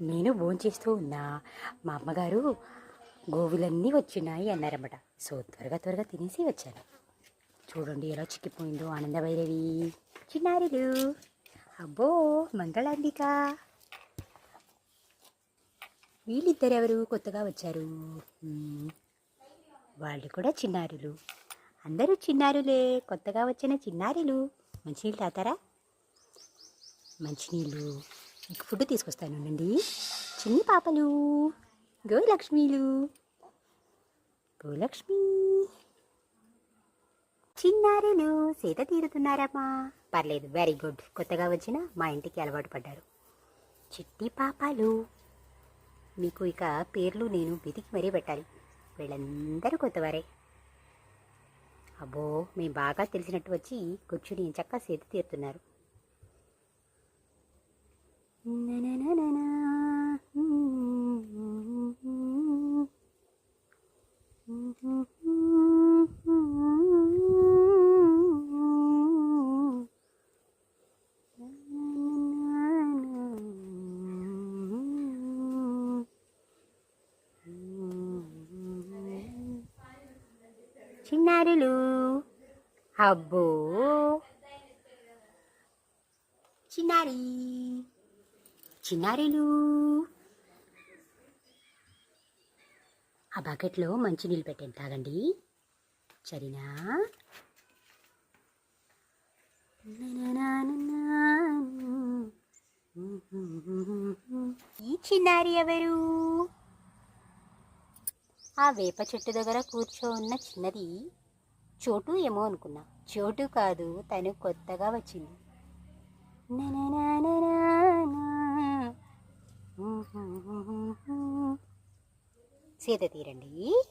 నేను భోంచేస్తూ ఉన్నా. మా అమ్మగారు గోవులన్నీ వచ్చినాయి అన్నారన్నమాట. సో త్వరగా తినేసి వచ్చాను. చూడండి ఎలా చిక్కిపోయిందో ఆనందభైరవి చిన్నారులు. అబ్బో మంగళాంబిక. వీళ్ళిద్దరెవరు కొత్తగా వచ్చారు? వాళ్ళు కూడా చిన్నారులు. అందరూ చిన్నారులే, కొత్తగా వచ్చిన చిన్నారులు. మంచినీళ్ళు తాతారా? మంచినీళ్ళు మీకు ఫుడ్ తీసుకొస్తాను నండి. చిన్ని పాపలు, గోలక్ష్మీలు. గోలక్ష్మి చిన్నారులు సేద తీరుతున్నారమ్మా. పర్లేదు, వెరీ గుడ్. కొత్తగా వచ్చిన మా ఇంటికి అలవాటు పడ్డారు. చిట్టి పాపాలు. మీకు ఇక పేర్లు నేను వెతికి మరీ పెట్టాలి. వీళ్ళందరూ కొత్తవారే. అబ్బో, మేము బాగా తెలిసినట్టు వచ్చి కూర్చుని చక్కగా సేద తీరుతున్నారు. చిన్నారులు. అబ్బో చిన్నారి చిన్నారులు. ఆ బకెట్లో మంచినీళ్ళు పెట్టండి, తాగండి. సరేనా? ఈ చిన్నారి ఎవరు? ఆ వేప చెట్టు దగ్గర కూర్చోన్న చిన్నది చోటు ఏమో అనుకున్నా. చోటు కాదు, తను కొత్తగా వచ్చింది. సేద తీరండి.